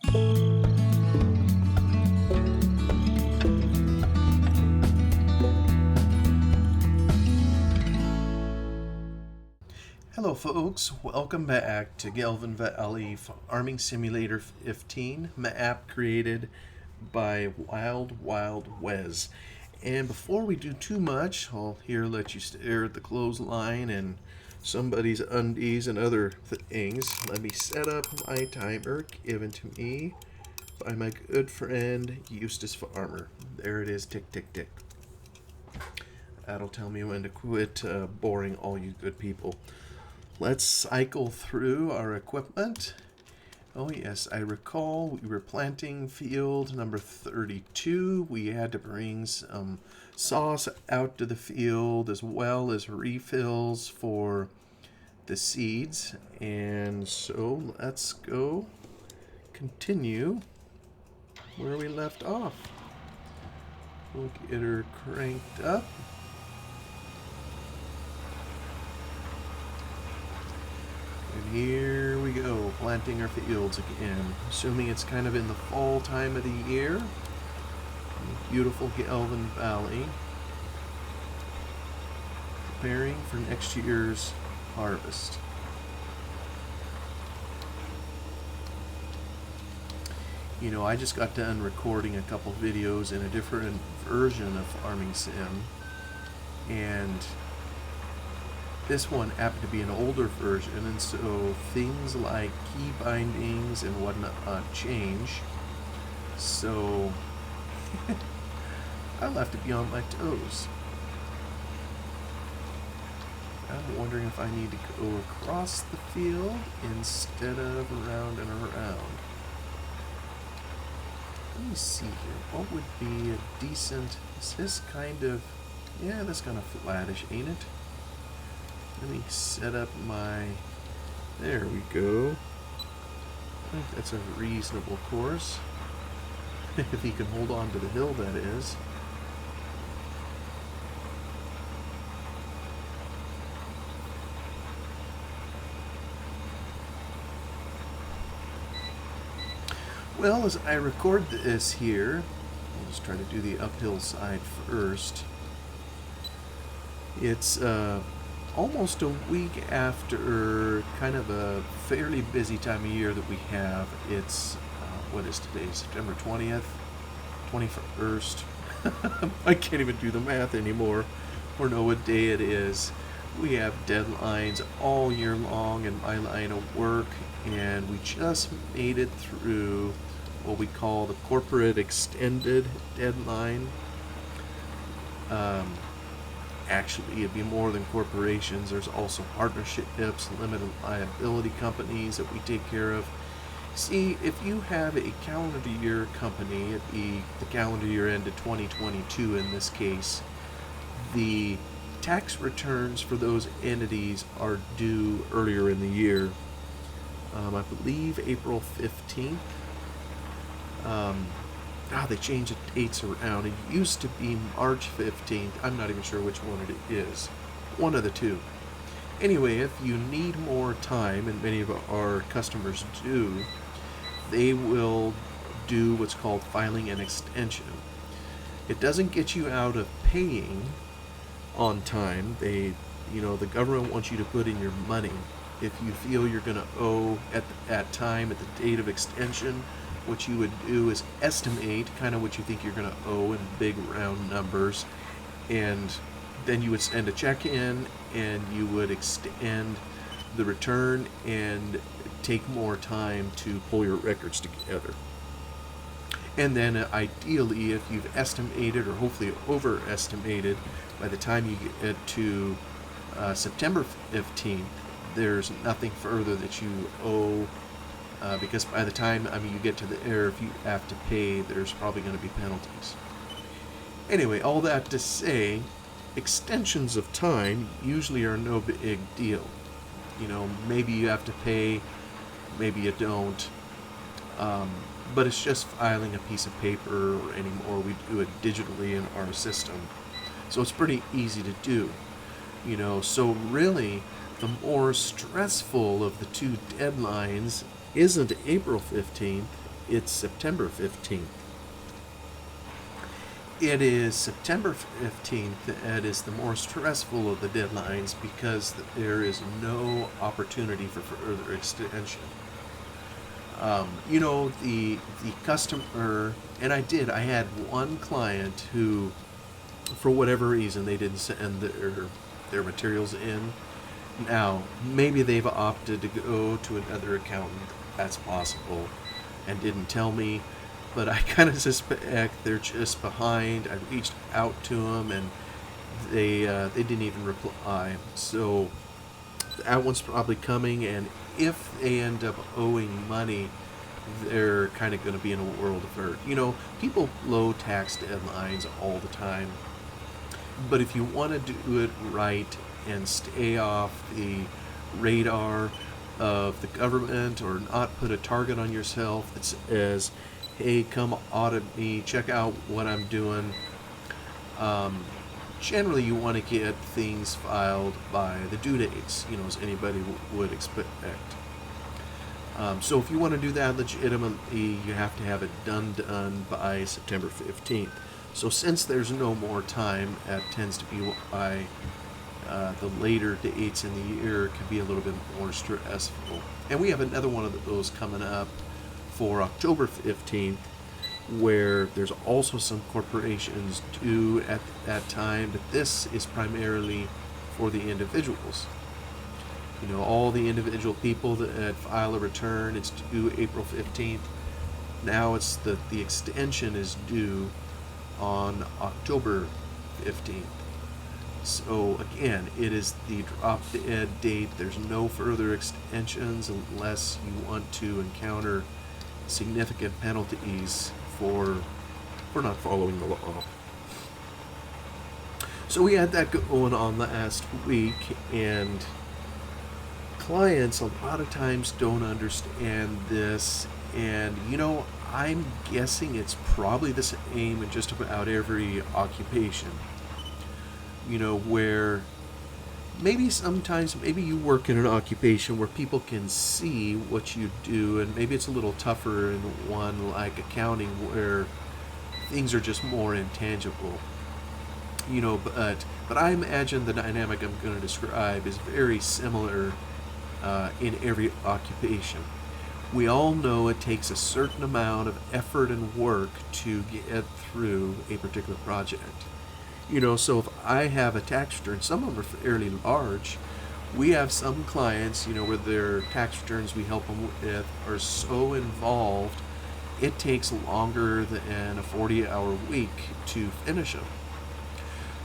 Hello folks, welcome back to Gelvin Valley Farming Simulator 15, map created by Wild Wes. And before we do too much, I'll here let you stare at the clothesline and somebody's undies and other things. Let me set up my timer given to me by my good friend Eustace Farmer. There it is, tick tick tick. That'll tell me when to quit boring all you good people. Let's cycle through our equipment. Oh yes, I recall we were planting field number 32. We had to bring some sauce out to the field as well as refills for the seeds. And so let's go continue where we left off. We'll get her cranked up. And here we go, planting our fields again, assuming it's kind of in the fall time of the year. In beautiful Gelvin Valley, preparing for next year's harvest. You know, I just got done recording a couple videos in a different version of Farming Sim, and this one happened to be an older version, and so things like key bindings and whatnot change. So I'll have to be on my toes. I'm wondering if I need to go across the field instead of around and around. Let me see here. What would be a decent... Is this kind of... Yeah, that's kind of flattish, ain't it? Let me set up my... There we go. I think that's a reasonable course. If he can hold on to the hill, that is. Well, as I record this here, I'll just try to do the uphill side first. It's almost a week after kind of a fairly busy time of year that we have. It's, what is today, September 20th, 21st? I can't even do the math anymore or know what day it is. We have deadlines all year long in my line of work, and we just made it through what we call the corporate extended deadline. Actually, it'd be more than corporations. There's also partnerships, limited liability companies that we take care of. See, if you have a calendar year company, it'd be the calendar year ended 2022 in this case, the tax returns for those entities are due earlier in the year. I believe April 15th. They changed the dates around. It used to be March 15th. I'm not even sure which one it is. One of the two. Anyway, if you need more time, and many of our customers do, they will do what's called filing an extension. It doesn't get you out of paying on time. The government wants you to put in your money. If you feel you're going to owe at that time, at the date of extension, what you would do is estimate kind of what you think you're going to owe in big round numbers, and then you would send a check in and you would extend the return and take more time to pull your records together. And then ideally, if you've estimated or hopefully overestimated, by the time you get to September 15th, there's nothing further that you owe, because by the time you get to the air, if you have to pay, there's probably going to be penalties. Anyway, all that to say, extensions of time usually are no big deal. Maybe you have to pay, maybe you don't, but it's just filing a piece of paper or anymore. We do it digitally in our system, so it's pretty easy to do. So really, the more stressful of the two deadlines isn't April 15th, it's September 15th. It is September 15th that is the more stressful of the deadlines because there is no opportunity for further extension. The customer, and I had one client who, for whatever reason, they didn't send their materials in. Now, maybe they've opted to go to another accountant. That's possible, and didn't tell me. But I kind of suspect they're just behind. I reached out to them, and they didn't even reply. So that one's probably coming. And if they end up owing money, they're kind of going to be in a world of hurt. People blow tax deadlines all the time. But if you want to do it right and stay off the radar of the government, or not put a target on yourself that says, hey, come audit me, check out what I'm doing. Generally, you want to get things filed by the due dates, as anybody would expect. So if you want to do that legitimately, you have to have it done by September 15th. So since there's no more time, that tends to be why the later dates in the year can be a little bit more stressful. And we have another one of those coming up for October 15th, where there's also some corporations due at that time, but this is primarily for the individuals. All the individual people that file a return, it's due April 15th. Now it's the extension is due on October 15th. So again, it is the drop dead date. There's no further extensions unless you want to encounter significant penalties for not following the law. So we had that going on last week, and clients a lot of times don't understand this, and I'm guessing it's probably the same in just about every occupation. Where maybe you work in an occupation where people can see what you do, and maybe it's a little tougher in one like accounting where things are just more intangible. But I imagine the dynamic I'm going to describe is very similar in every occupation. We all know it takes a certain amount of effort and work to get through a particular project. So if I have a tax return, some of them are fairly large. We have some clients, where their tax returns we help them with are so involved, it takes longer than a 40-hour week to finish them.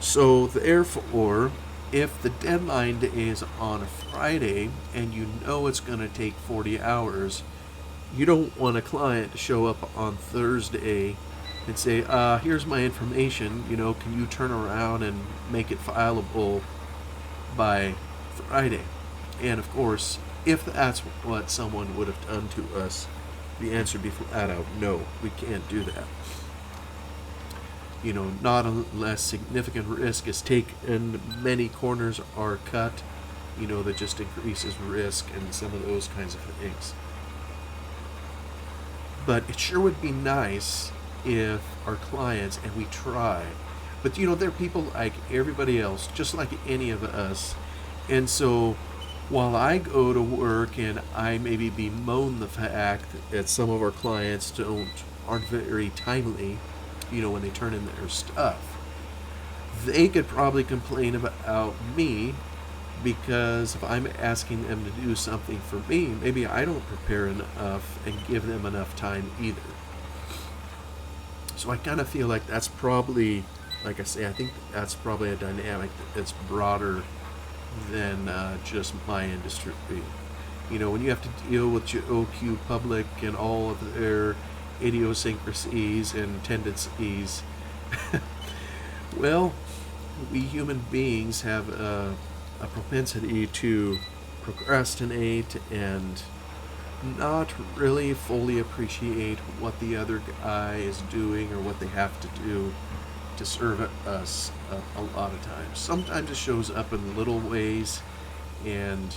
So therefore, if the deadline is on a Friday and it's going to take 40 hours, you don't want a client to show up on Thursday and say, here's my information, can you turn around and make it fileable by Friday? And of course, if that's what someone would have done to us, the answer would be flat out, no, we can't do that. Not unless significant risk is taken, many corners are cut, that just increases risk and some of those kinds of things. But it sure would be nice if our clients, and we try, but they're people like everybody else, just like any of us. And so while I go to work and I maybe bemoan the fact that some of our clients aren't very timely, when they turn in their stuff, they could probably complain about me, because if I'm asking them to do something for me, maybe I don't prepare enough and give them enough time either. So I kind of feel like that's probably, like I say, I think that's probably a dynamic that's broader than just my industry. When you have to deal with your OQ public and all of their idiosyncrasies and tendencies, well, we human beings have a propensity to procrastinate and not really fully appreciate what the other guy is doing or what they have to do to serve us a lot of times. Sometimes it shows up in little ways, and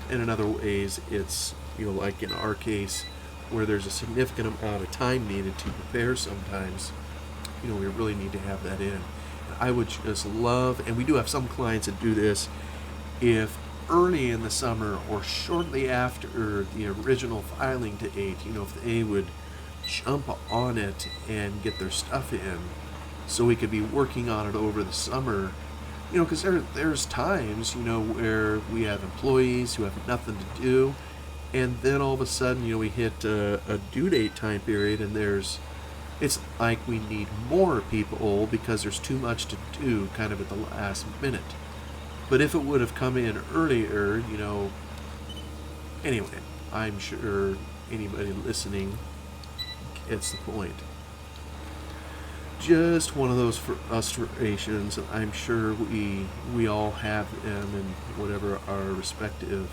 in other ways it's, like in our case, where there's a significant amount of time needed to prepare sometimes, we really need to have that in. I would just love, and we do have some clients that do this, if early in the summer or shortly after the original filing date, if they would jump on it and get their stuff in so we could be working on it over the summer, because there's times, where we have employees who have nothing to do, and then all of a sudden, we hit a due date time period, and it's like we need more people because there's too much to do kind of at the last minute. But if it would have come in earlier, anyway, I'm sure anybody listening gets the point. Just one of those frustrations. I'm sure we all have them in whatever our respective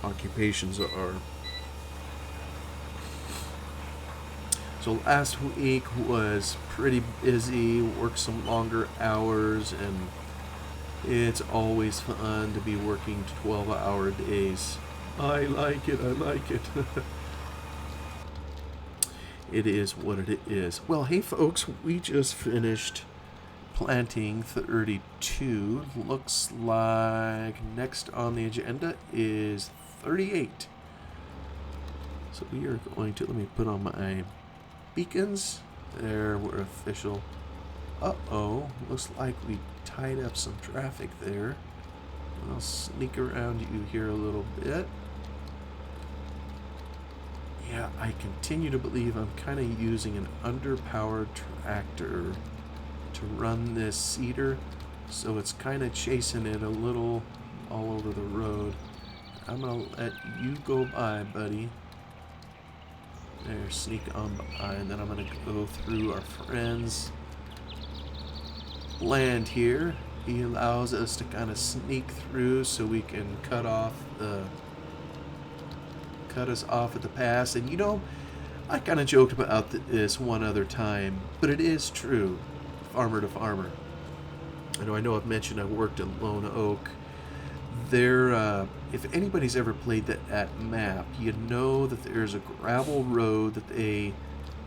occupations are. So last week was pretty busy, worked some longer hours, and it's always fun to be working 12-hour days. I like it. It is what it is. Well, hey folks, we just finished planting 32. Looks like next on the agenda is 38. So we are going to, let me put on my beacons. There, we're official. Uh-oh, looks like we tied up some traffic there. I'll sneak around you here a little bit. Yeah, I continue to believe I'm kind of using an underpowered tractor to run this seeder, so it's kind of chasing it a little all over the road. I'm going to let you go by, buddy. There, sneak on by, and then I'm going to go through our friend's land here. He allows us to kind of sneak through so we can cut us off at the pass. And I kind of joked about this one other time, but it is true, farmer to farmer. I know I've mentioned I worked in Lone Oak. There, if anybody's ever played that map, you know that there's a gravel road that they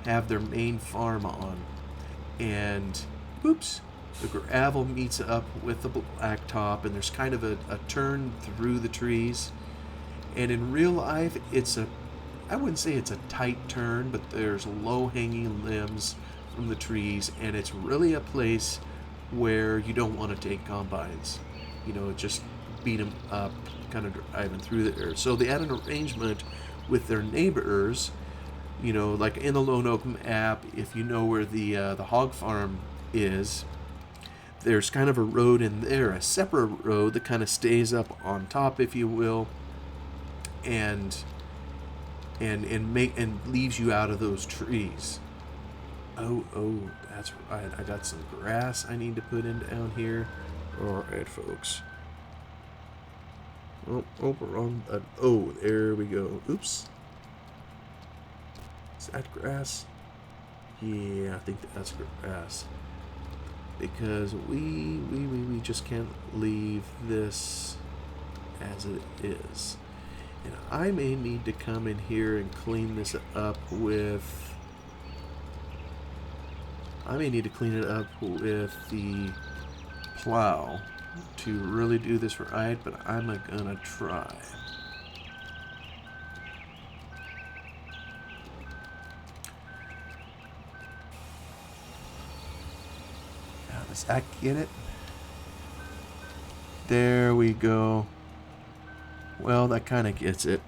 have their main farm on, and oops, the gravel meets up with the blacktop, and there's kind of a turn through the trees. And in real life, I wouldn't say it's a tight turn, but there's low-hanging limbs from the trees, and it's really a place where you don't want to take combines. Just beat them up, kind of driving through there. So they had an arrangement with their neighbors, like in the Lone Oak map, if you know where the hog farm is, there's kind of a road in there, a separate road that kind of stays up on top, if you will, and leaves you out of those trees. Oh, that's right. I got some grass I need to put in down here. All right, folks. Wrong. Oh, there we go. Oops. Is that grass? Yeah, I think that's grass. Because we just can't leave this as it is. And I may need to come in here and clean this up with... I may need to clean it up with the plow to really do this right, but I'm gonna try. Now, does that get it? There we go. Well, that kind of gets it.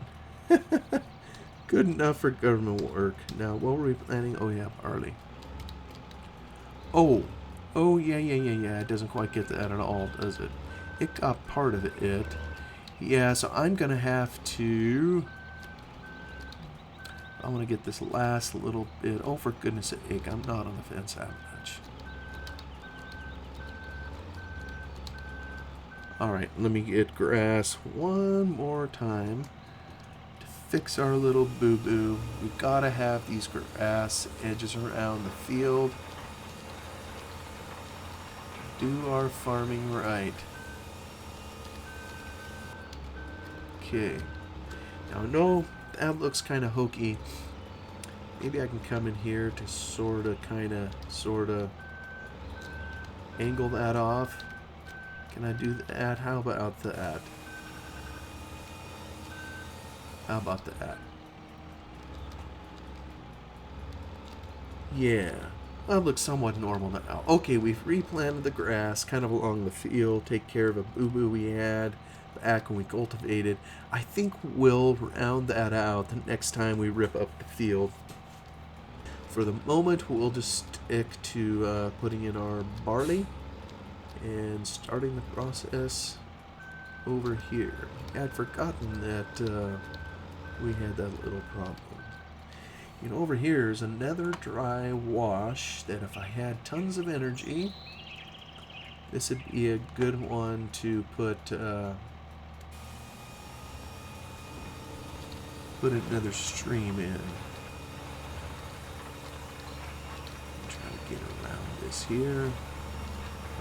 Good enough for government work. Now, what were we planning? Oh, yeah, barley. Oh, yeah. It doesn't quite get that at all, does it? It got part of it. Yeah, so I'm going to have to... I want to get this last little bit. Oh, for goodness sake, I'm not on the fence that much. Alright, let me get grass one more time to fix our little boo-boo. We gotta have these grass edges around the field. Do our farming right. Okay. Now, no, that looks kind of hokey. Maybe I can come in here to sort of angle that off. Can I do that? How about that? How about that? Yeah. Well, it looks somewhat normal now. Okay, we've replanted the grass kind of along the field, take care of a boo-boo we had back when we cultivated. I think we'll round that out the next time we rip up the field. For the moment, we'll just stick to putting in our barley and starting the process over here. I'd forgotten that we had that little problem. You know, over here is another dry wash that if I had tons of energy, this would be a good one to put another stream in. Try to get around this here.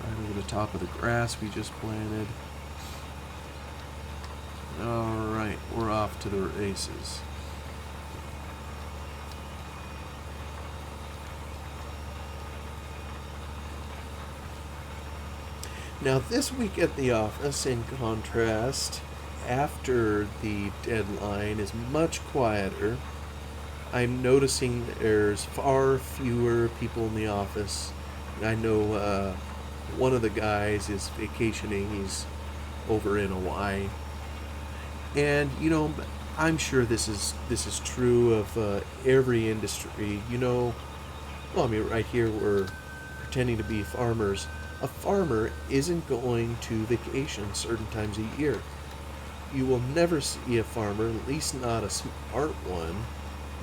Right over the top of the grass we just planted. Alright, we're off to the races. Now this week at the office, in contrast, after the deadline is much quieter. I'm noticing there's far fewer people in the office. I know one of the guys is vacationing. He's over in Hawaii. And, you know, I'm sure this is true of every industry. You know, well, I mean, right here we're pretending to be farmers. A farmer isn't going to vacation certain times a year. You will never see a farmer, at least not a smart one,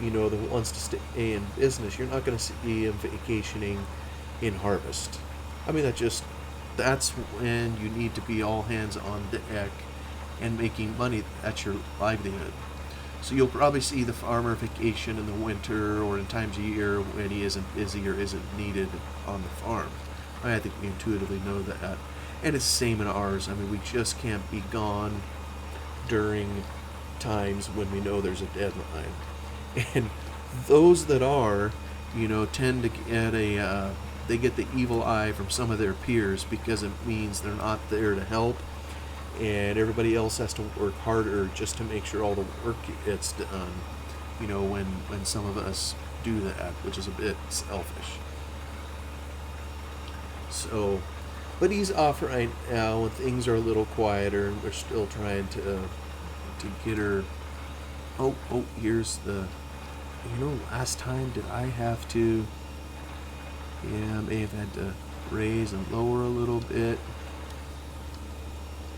you know, that wants to stay in business. You're not going to see him vacationing in harvest. I mean, that's when you need to be all hands on deck and making money. That's your livelihood. So you'll probably see the farmer vacation in the winter or in times of year when he isn't busy or isn't needed on the farm. I think we intuitively know that. And it's the same in ours. I mean, we just can't be gone during times when we know there's a deadline. And those that are, you know, tend to get they get the evil eye from some of their peers because it means they're not there to help, and everybody else has to work harder just to make sure all the work gets done, you know, when some of us do that, which is a bit selfish. So, but he's off right now and things are a little quieter and we're still trying to get her. Oh, here's the, you know, last time did I have to, yeah, I may have had to raise and lower a little bit.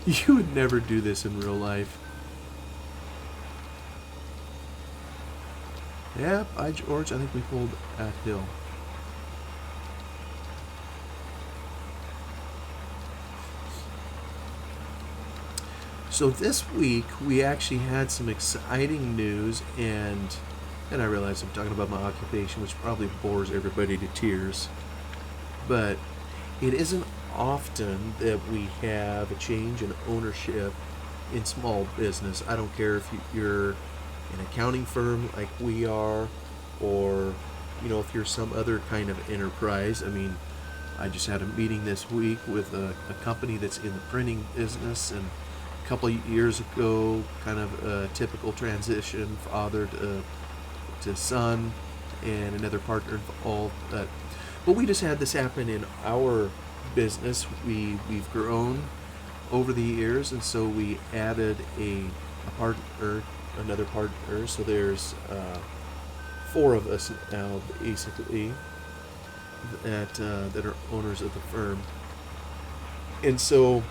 You would never do this in real life. Yeah, by George, I think we pulled that hill. So this week we actually had some exciting news, and I realize I'm talking about my occupation, which probably bores everybody to tears, but it isn't often that we have a change in ownership in small business. I don't care if you're an accounting firm like we are, or, you know, if you're some other kind of enterprise. I mean, I just had a meeting this week with a company that's in the printing business, and a couple of years ago, kind of a typical transition, father to son, and another partner involved. But we just had this happen in our business. We've grown over the years, and so we added a partner, another partner. So there's 4 of us now, basically, that are owners of the firm. And so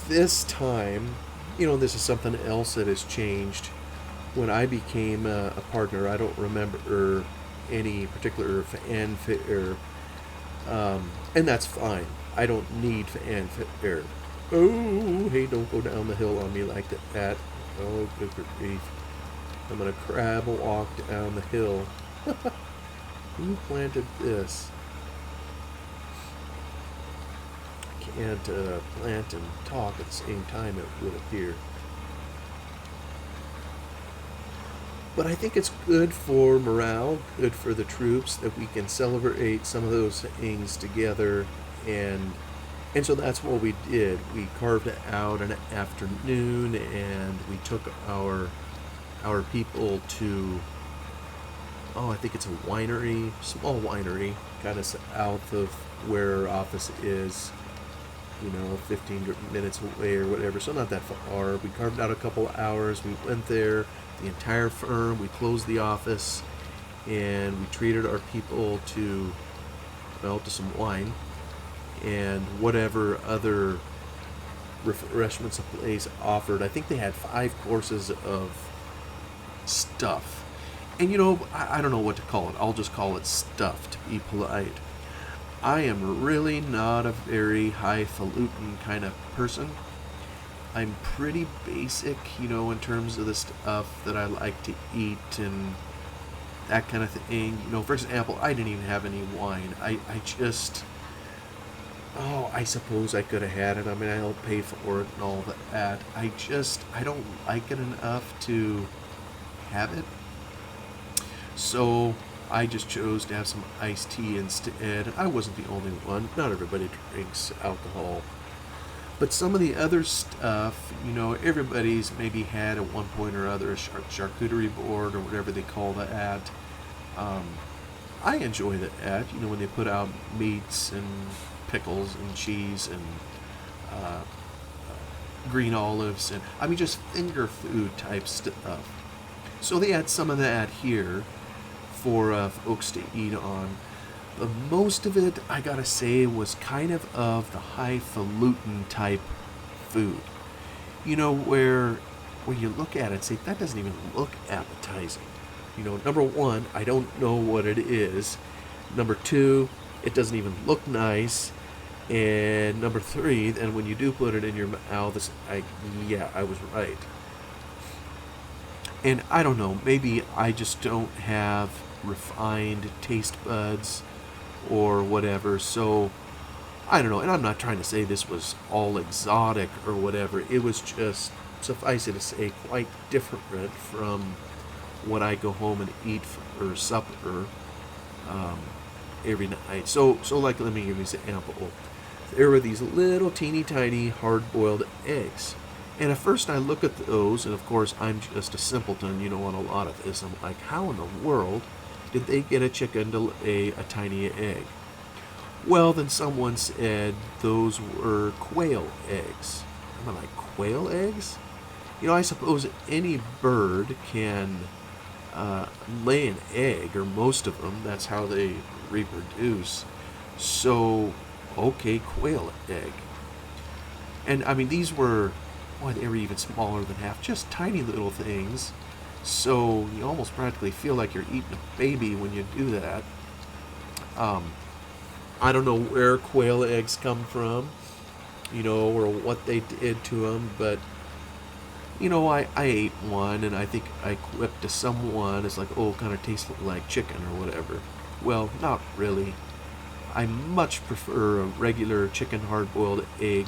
this time, you know, this is something else that has changed. When I became a partner, I don't remember any particular fanfare, and that's fine. I don't need fanfare. Oh, hey, don't go down the hill on me like that. Oh, good grief. I'm going to crab walk down the hill. Who planted this? Can't plant and talk at the same time, it would appear. But I think it's good for morale, good for the troops that we can celebrate some of those things together, and so that's what we did. We carved out an afternoon, and we took our people to, oh, I think it's a winery, small winery, kind of south of where our office is, 15 minutes away or whatever, so not that far. We carved out a couple hours. We went there, the entire firm. We closed the office, and we treated our people to, well, to some wine and whatever other refreshments the place offered. I think they had 5 courses of stuff. And I don't know what to call it. I'll just call it stuff to be polite. I am really not a very highfalutin kind of person. I'm pretty basic, in terms of the stuff that I like to eat and that kind of thing. For example, I didn't even have any wine. I just, I suppose I could have had it. I mean, I'll pay for it and all that. I don't like it enough to have it. So I just chose to have some iced tea instead. I wasn't the only one. Not everybody drinks alcohol. But some of the other stuff, everybody's maybe had at one point or other a charcuterie board or whatever they call that. I enjoy that, when they put out meats and pickles and cheese and green olives and, just finger food type stuff. So they had some of that here for folks to eat on. But most of it, I gotta say, was kind of the highfalutin type food. Where when you look at it, say, that doesn't even look appetizing. Number one, I don't know what it is. Number two, it doesn't even look nice. And number three, then when you do put it in your mouth, it's like, yeah, I was right. And I don't know, maybe I just don't have refined taste buds or whatever, so I don't know. And I'm not trying to say this was all exotic or whatever. It was just, suffice it to say, quite different from what I go home and eat for supper every night. So like, let me give you an example. There were these little teeny tiny hard-boiled eggs. And at first I look at those, and of course I'm just a simpleton, on a lot of this. I'm like, how in the world did they get a chicken to lay a tiny egg? Well, then someone said those were quail eggs. I'm like, quail eggs? I suppose any bird can lay an egg, or most of them. That's how they reproduce. So, okay, quail egg. And these were, they were even smaller than half, just tiny little things. So you almost practically feel like you're eating a baby when you do that. I don't know where quail eggs come from, or what they did to them, but, I ate one, and I think I quipped to someone, it's like, oh, it kind of tastes like chicken or whatever. Well, not really. I much prefer a regular chicken hard-boiled egg.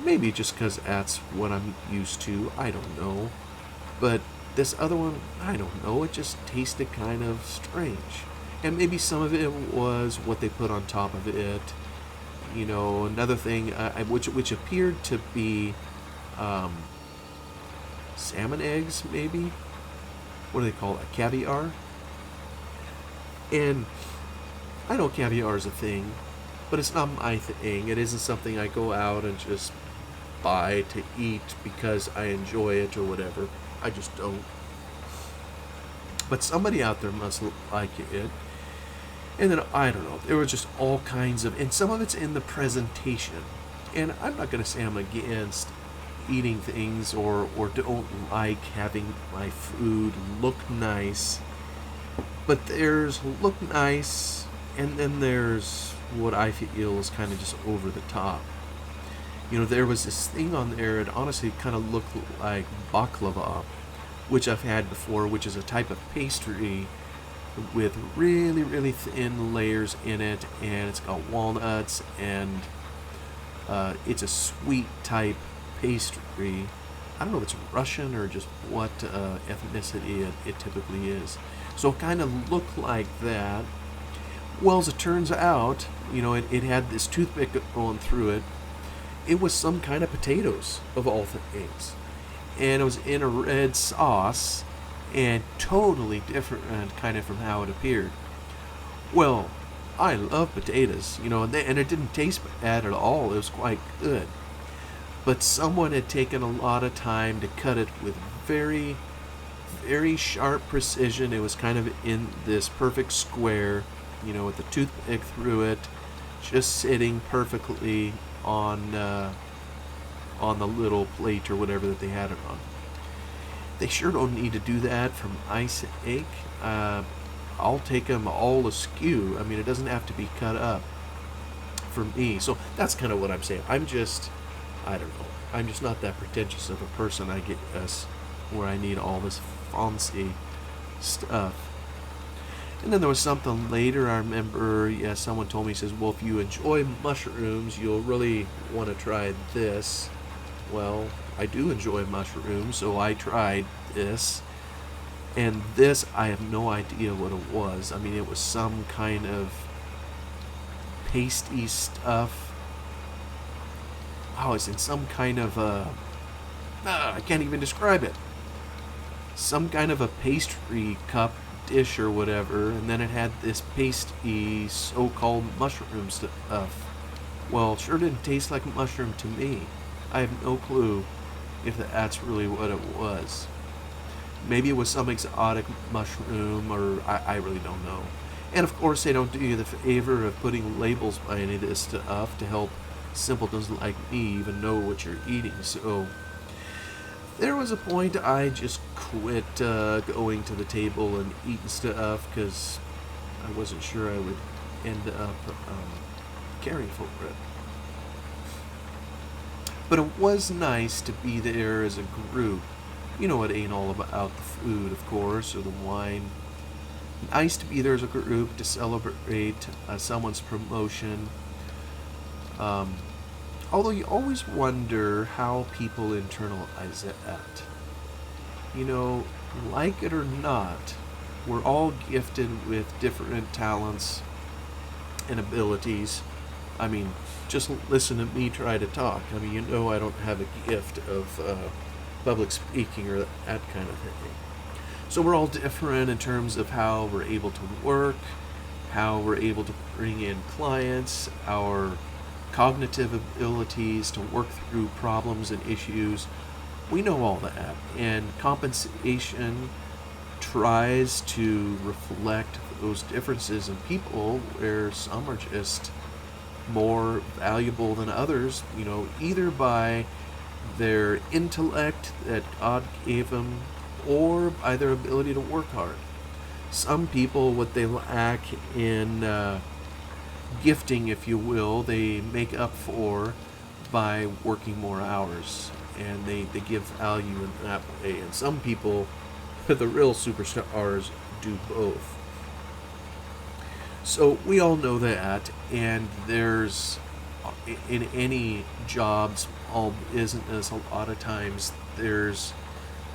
Maybe just because that's what I'm used to. I don't know. But this other one, I don't know. It just tasted kind of strange. And maybe some of it was what they put on top of it. Another thing, which appeared to be salmon eggs, maybe? What do they call it? Caviar? And I know caviar is a thing, but it's not my thing. It isn't something I go out and just buy to eat because I enjoy it or whatever. I just don't. But somebody out there must like it. And then, I don't know, there was just all kinds of, and some of it's in the presentation. And I'm not going to say I'm against eating things or don't like having my food look nice. But there's look nice, and then there's what I feel is kind of just over the top. There was this thing on there, it honestly kind of looked like baklava, which I've had before, which is a type of pastry with really, really thin layers in it, and it's got walnuts, and it's a sweet type pastry. I don't know if it's Russian or just what ethnicity it typically is. So it kind of looked like that. Well, as it turns out, it had this toothpick going through it. It was some kind of potatoes, of all things. And it was in a red sauce and totally different kind of from how it appeared. Well, I love potatoes, and it didn't taste bad at all. It was quite good. But someone had taken a lot of time to cut it with very, very sharp precision. It was kind of in this perfect square, with the toothpick through it, just sitting perfectly on the little plate or whatever that they had it on. They sure don't need to do that for my sake. I'll take them all askew. I mean, it doesn't have to be cut up for me. So that's kind of what I'm saying. I don't know. I'm just not that pretentious of a person, I guess, where I need all this fancy stuff. And then there was something later, I remember, someone told me, says, well, if you enjoy mushrooms, you'll really want to try this. Well, I do enjoy mushrooms, so I tried this. And this, I have no idea what it was. I mean, it was some kind of pasty stuff. Oh, it's in some kind of I can't even describe it. Some kind of a pastry cup dish or whatever, and then it had this pasty so-called mushroom stuff. Well, it sure didn't taste like mushroom to me. I have no clue if that's really what it was. Maybe it was some exotic mushroom, or I really don't know. And of course, they don't do you the favor of putting labels by any of this stuff to help simpletons like me even know what you're eating. So there was a point I just quit going to the table and eating stuff because I wasn't sure I would end up caring for it. But it was nice to be there as a group. It ain't all about the food, of course, or the wine. Nice to be there as a group to celebrate someone's promotion. Although you always wonder how people internalize that. Like it or not, we're all gifted with different talents and abilities. I mean, just listen to me try to talk. I mean, I don't have a gift of public speaking or that kind of thing. So we're all different in terms of how we're able to work, how we're able to bring in clients, our cognitive abilities to work through problems and issues. We know all that, and compensation tries to reflect those differences in people, where some are just more valuable than others, either by their intellect that God gave them or by their ability to work hard. Some people, what they lack in gifting, if you will, they make up for by working more hours, and they give value in that way. And some people, the real superstars, do both. So we all know that, and there's, in any job, small business, a lot of times there's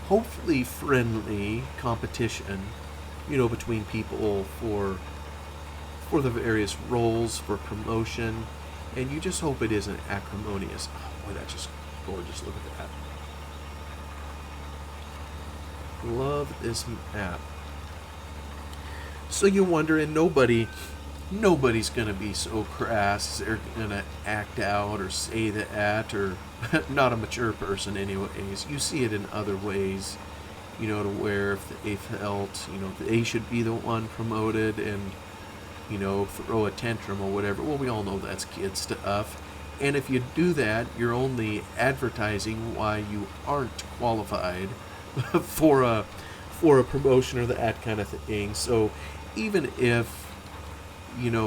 hopefully friendly competition, between people for the various roles, for promotion, and you just hope it isn't acrimonious. Oh boy, that's just gorgeous. Look at that. Love this map. So you wonder, and nobody's gonna be so crass they're gonna act out or say that, or not a mature person anyways. You see it in other ways, to where if they felt, they should be the one promoted and, throw a tantrum or whatever. Well, we all know that's kid stuff. And if you do that, you're only advertising why you aren't qualified for a promotion or that kind of thing. So even if,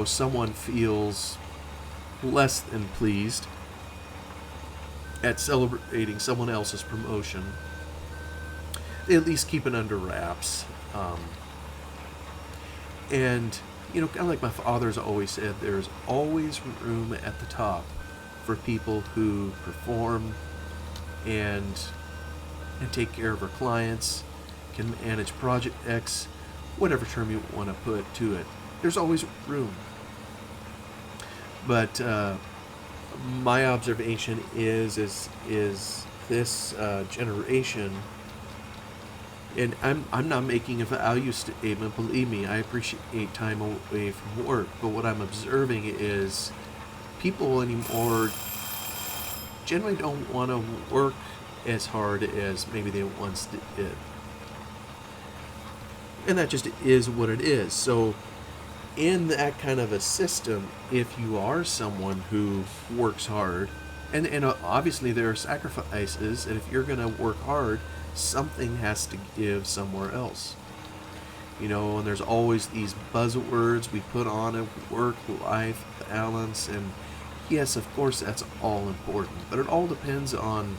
someone feels less than pleased at celebrating someone else's promotion, they at least keep it under wraps. And, kind of like my father's always said, there's always room at the top for people who perform and and take care of her clients, can manage projects, whatever term you want to put to it. There's always room. But my observation is this generation, and I'm not making a value statement. Believe me, I appreciate time away from work. But what I'm observing is people anymore generally don't want to work as hard as maybe they once did. And that just is what it is. So in that kind of a system, if you are someone who works hard, and obviously there are sacrifices, and if you're going to work hard, something has to give somewhere else. And there's always these buzzwords we put on it: work-life balance, and yes, of course, that's all important, but it all depends on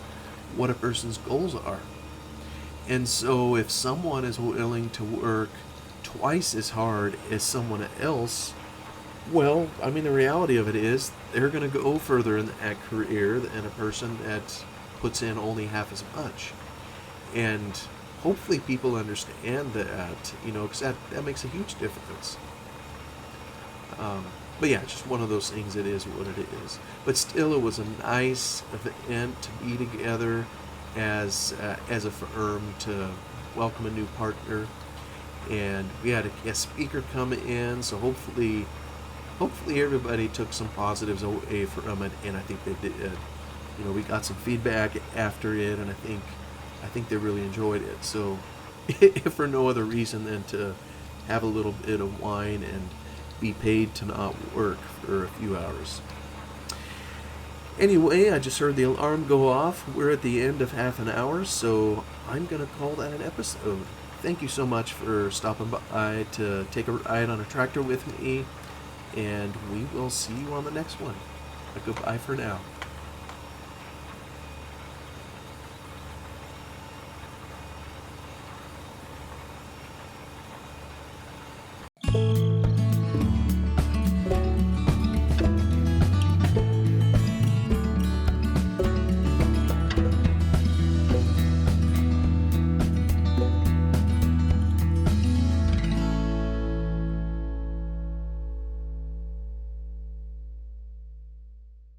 what a person's goals are. And so if someone is willing to work twice as hard as someone else, well, I mean, the reality of it is they're going to go further in that career than a person that puts in only half as much. And hopefully people understand that, because that makes a huge difference. But yeah, it's just one of those things. It is what it is. But still, it was a nice event to be together as a firm to welcome a new partner. And we had a guest speaker come in, so hopefully everybody took some positives away from it, and I think they did. We got some feedback after it, and I think they really enjoyed it. So, if for no other reason than to have a little bit of wine and be paid to not work for a few hours. Anyway, I just heard the alarm go off. We're at the end of half an hour, so I'm going to call that an episode. Thank you so much for stopping by to take a ride on a tractor with me, and we will see you on the next one. Goodbye for now.